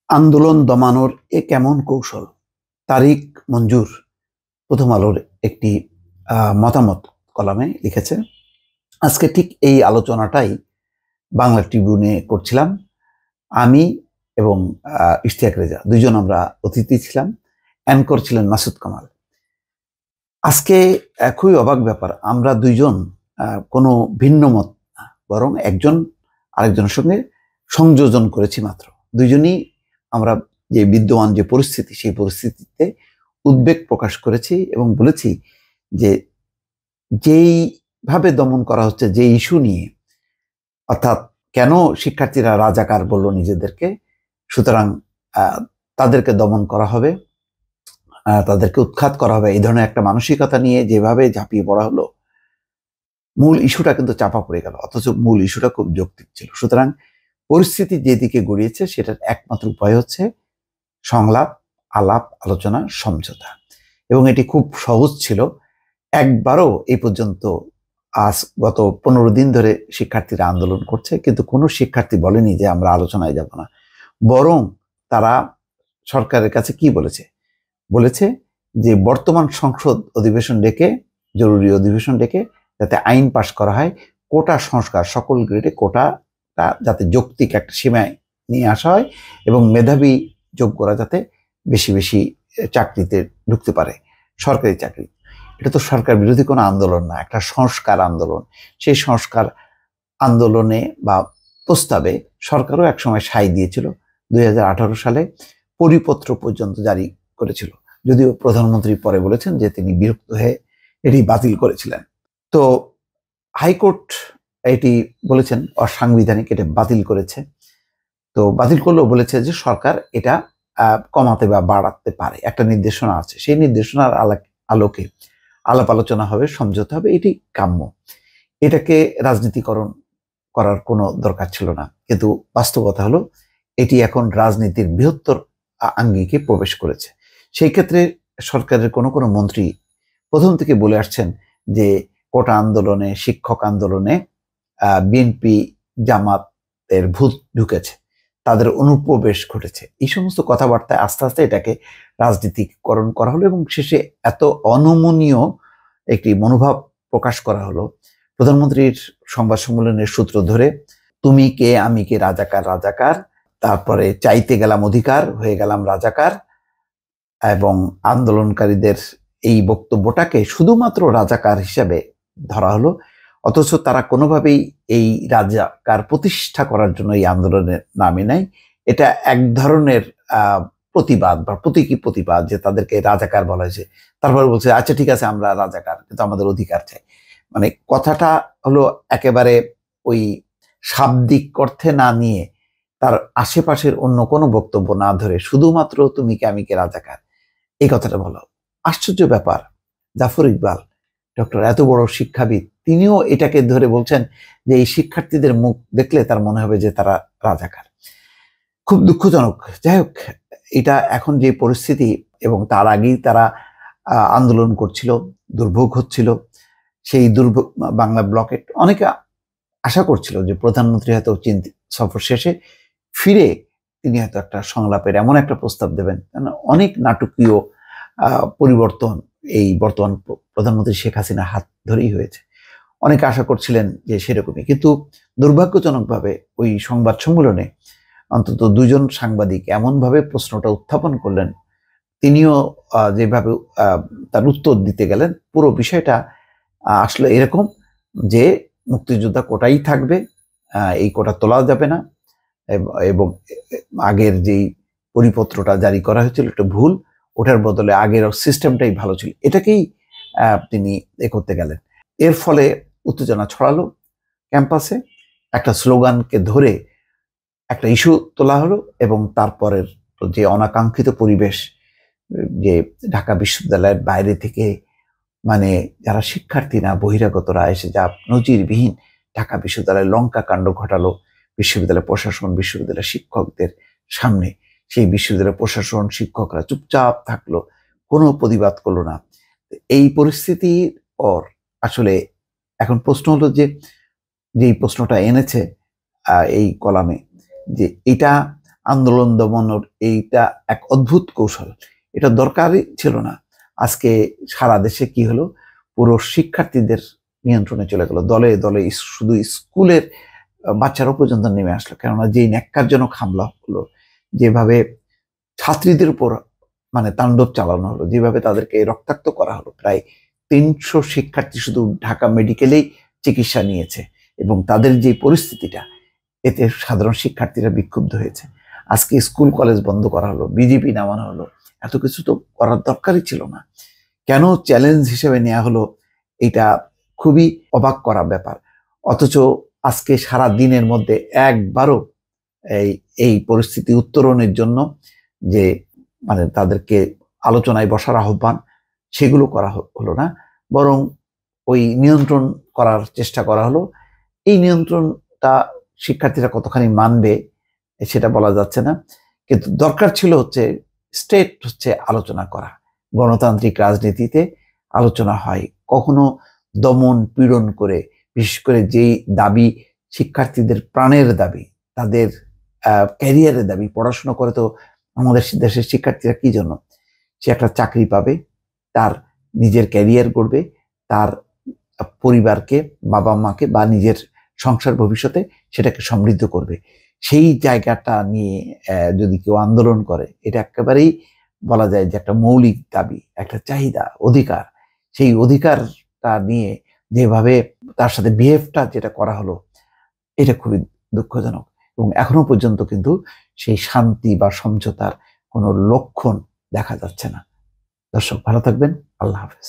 আন্দোলন দমানোর এ কেমন কৌশল? তারিক মঞ্জুর প্রথম আলোর একটি মতামত কলামে লিখেছে। আজকে ঠিক এই আলোচনাটাই বাংলা ট্রিবিউনে করছিলাম। আমি এবং ইশতিয়াক রেজা দুইজন আমরা অতিথি ছিলাম, অ্যাঙ্কর ছিলেন মাসুদ কামাল। আজকে খুবই অবাক ব্যাপার, আমরা দুইজন কোনো ভিন্ন মত না, বরং একজন আরেকজনের সঙ্গে সংযোজন করেছি মাত্র। দুইজনই আমরা যে বিদ্যমান যে পরিস্থিতি, সেই পরিস্থিতিতে উদ্বেগ প্রকাশ করেছি এবং বলেছি যে যেইভাবে দমন করা হচ্ছে, যে ইস্যু নিয়ে, অর্থাৎ কেন শিক্ষার্থীরা রাজাকার বলল নিজেদেরকে, সুতরাং তাদেরকে দমন করা হবে, তাদেরকে উৎখাত করা হবে, এই ধরনের একটা মানসিকতা নিয়ে যেভাবে ঝাঁপিয়ে পড়া হলো, মূল ইস্যুটা কিন্তু চাপা পড়ে গেল, অথচ মূল ইস্যুটা খুব যৌক্তিক ছিল। সুতরাং পরিস্থিতি যেদিকে গড়িয়েছে সেটার একমাত্র উপায় হচ্ছে সংলাপ, আলাপ, আলোচনা, সমঝোতা। এবং এটি খুব সহজ ছিল। একবারও এই পর্যন্ত আজ গত 15 দিন ধরে শিক্ষার্থীরা আন্দোলন করছে, কিন্তু কোনো শিক্ষার্থী বলেনি যে আমরা আলোচনায় যাব না। বরং তারা সরকারের কাছে কি বলেছে? বলেছে যে বর্তমান সংসদ অধিবেশন ডেকে, জরুরি অধিবেশন ডেকে যাতে আইন পাশ করা হয়, কোটা সংস্কার, সকল গ্রেডে কোটাটা যাতে যৌক্তিক একটা সীমায় নিয়ে আসা হয় এবং মেধাবী যোগ্যরা যাতে বেশি বেশি চাকরিতে ঢুকতে পারে, সরকারি চাকরি। এটা তো সরকার বিরোধী কোনো আন্দোলন না, একটা সংস্কার আন্দোলন। সেই সংস্কার আন্দোলনে বা প্রস্তাবে সরকারও একসময় সায় দিয়েছিল। 2018 সালে পরিপত্র পর্যন্ত জারি করেছিল, যদিও প্রধানমন্ত্রী পরে বলেছেন যে তিনি বিরক্ত হয়ে এটি বাতিল করেছিলেন। তো হাইকোর্ট এটি বলেছেন অসাংবিধানিক, এটা বাতিল করেছে। তো বাতিল করলেও বলেছে যে সরকার এটা কমাতে বা বাড়াতে পারে, একটা নির্দেশনা আছে, সেই নির্দেশনার আলোকে আলাপ আলোচনা হবে, সমঝোতা হবে, এটি কাম্য। এটাকে রাজনীতিকরণ করার কোনো দরকার ছিল না। কিন্তু বাস্তবতা হলো এটি এখন রাজনীতির বৃহত্তর আঙ্গিকে প্রবেশ করেছে। সেই ক্ষেত্রে সরকারের কোনো কোনো মন্ত্রী প্রথম থেকে বলে আসছেন যে কোটা আন্দোলনে, শিক্ষক আন্দোলনে বিএনপি জামাতের ভূত ঢুকেছে, তাদের অনুপ্রবেশ ঘটেছে। এই সমস্ত কথাবার্তায় আস্তে আস্তে এটাকে রাজনীতিকরণ করা হলো এবং শেষে এত অনমনীয় একটি মনোভাব প্রকাশ করা হলো। প্রধানমন্ত্রীর সংবাদ সম্মেলনের সূত্র ধরে তুমি কে আমি কে, রাজাকার রাজাকার, তারপরে চাইতে গেলাম অধিকার, হয়ে গেলাম রাজাকার, এবং আন্দোলনকারীদের এই বক্তব্যটাকে শুধুমাত্র রাজাকার হিসাবে ধরা হলো। অথচ তারা কোনোভাবেই এই রাজাকার প্রতিষ্ঠা করার জন্য এই আন্দোলনের নামে নাই। এটা এক ধরনের প্রতিবাদ বা প্রতীকী প্রতিবাদ যে তাদেরকে রাজাকার বলা হয়েছে। তারপরে বলছে আচ্ছা ঠিক আছে আমরা রাজাকার, কিন্তু আমাদের অধিকার চাই। মানে কথাটা হলো একেবারে ওই শাব্দিক অর্থে না নিয়ে, তার আশেপাশের অন্য কোনো বক্তব্য না ধরে শুধুমাত্র তুমি কে আমি কে রাজাকার, এই কথাটা বলো। আশ্চর্য ব্যাপার, জাফর ইকবাল ডক্টর, এত বড় শিক্ষাবিদ, তিনিও এটাকে ধরে বলছেন যে এই শিক্ষার্থীদের মুখ দেখলে তার মনে হবে যে তারা রাজাকার। খুব দুঃখজনক। যাই হোক, এটা এখন যে পরিস্থিতি, এবং তার আগেই তারা আন্দোলন করছিল, দুর্ভোগ হচ্ছিল, সেই দুর্ভোগ বাংলা ব্লকেট অনেকে আশা করছিল যে প্রধানমন্ত্রী হয়তো সফর শেষে ফিরে তিনি হয়তো একটা সংলাপের এমন একটা প্রস্তাব দেবেন, কারণ অনেক নাটকীয় পরিবর্তন এই বর্তমান প্রধানমন্ত্রী শেখ হাসিনার হাত ধরেই হয়েছে। অনেকে আশা করছিলেন যে সেরকমই, কিন্তু দুর্ভাগ্যজনকভাবে ওই সংবাদ সম্মেলনে অন্তত দুজন সাংবাদিক এমনভাবে প্রশ্নটা উত্থাপন করলেন, তিনিও যেভাবে তার উত্তর দিতে গেলেন, পুরো বিষয়টা আসলে এরকম যে মুক্তিযোদ্ধা কোটাই থাকবে, এই কোটা তোলা যাবে না, এবং আগের যেই পরিপত্রটা জারি করা হয়েছিল এটা ভুল, ওটার বদলে আগের সিস্টেমটাই ভালো ছিল, এটাকেই তিনি করতে গেলেন। এর ফলে উত্তেজনা ছড়ালো ক্যাম্পাসে, একটা স্লোগানকে ধরে একটা ইস্যু তোলা হলো, এবং তারপরের যে অনাকাঙ্ক্ষিত পরিবেশ, যে ঢাকা বিশ্ববিদ্যালয়ের বাইরে থেকে মানে যারা শিক্ষার্থী না, বহিরাগতরা এসে যা নজিরবিহীন ঢাকা বিশ্ববিদ্যালয়ে লঙ্কা কাণ্ড ঘটালো, বিশ্ববিদ্যালয় প্রশাসন, বিশ্ববিদ্যালয়ের শিক্ষকদের সামনে। সেই বিশ্ববিদ্যালয় প্রশাসন, শিক্ষকরা চুপচাপ থাকলো, কোনো প্রতিবাদ করলো না। এই পরিস্থিতির পর আসলে এখন প্রশ্ন হলো যেই প্রশ্নটা এনেছে এই কলামে, যে এটা আন্দোলন দমনের এইটা এক অদ্ভুত কৌশল, এটা দরকারই ছিল না। আজকে সারা দেশে কি হলো, পুরো শিক্ষার্থীদের নিয়ন্ত্রণে চলে গেল, দলে দলে শুধু স্কুলের বাচ্চারা পর্যন্ত নেমে আসলো। কেননা যেই ন্যাক্কারজনক হামলা হলো, যেভাবে ছাত্রীদের উপর মানে তাণ্ডব চালানো হলো, যেভাবে তাদেরকে রক্তাক্ত করা হলো, প্রায় 300 শিক্ষার্থী শুধু ঢাকা মেডিকেলেই চিকিৎসা নিয়েছে, এবং তাদের যে পরিস্থিতিটা, এতে সাধারণ শিক্ষার্থীরা বিক্ষুব্ধ হয়েছে। আজকে স্কুল কলেজ বন্ধ করা হলো, বিজেপি নামানো হলো, এত কিছু তো করার দরকারই ছিল না। কেন চ্যালেঞ্জ হিসেবে নেওয়া হলো, এটা খুবই অবাক করা ব্যাপার। অথচ আজকে সারা দিনের মধ্যে একবারও এই এই পরিস্থিতি উত্তরণের জন্য যে মানে তাদেরকে আলোচনায় বসার আহ্বান, সেগুলো করা হলো না, বরং ওই নিয়ন্ত্রণ করার চেষ্টা করা হলো। এই নিয়ন্ত্রণটা শিক্ষার্থীরা কতখানি মানবে সেটা বলা যাচ্ছে না, কিন্তু দরকার ছিল হচ্ছে স্টেট হচ্ছে আলোচনা করা। গণতান্ত্রিক রাজনীতিতে আলোচনা হয়, কখনো দমন পীড়ন করে, বিশেষ করে যেই দাবি শিক্ষার্থীদের প্রাণের দাবি, তাদের ক্যারিয়ারের দাবি। পড়াশোনা করে তো আমাদের দেশের শিক্ষার্থীরা কি জন্য, সে একটা চাকরি পাবে, তার নিজের ক্যারিয়ার গড়বে, তার পরিবারকে, বাবা মাকে বা নিজের সংসার ভবিষ্যতে সেটাকে সমৃদ্ধ করবে। সেই জায়গাটা নিয়ে যদি কেউ আন্দোলন করে, এটা একেবারেই বলা যায় যে একটা মৌলিক দাবি, একটা চাহিদা, অধিকার। সেই অধিকারটা নিয়ে যেভাবে তার সাথে বিহেভটা যেটা করা হলো, এটা খুবই দুঃখজনক। এবং এখনো পর্যন্ত কিন্তু সেই শান্তি বা সমঝোতার কোনো লক্ষণ দেখা যাচ্ছে না। দর্শক ভালো থাকবেন, আল্লাহ হাফেজ।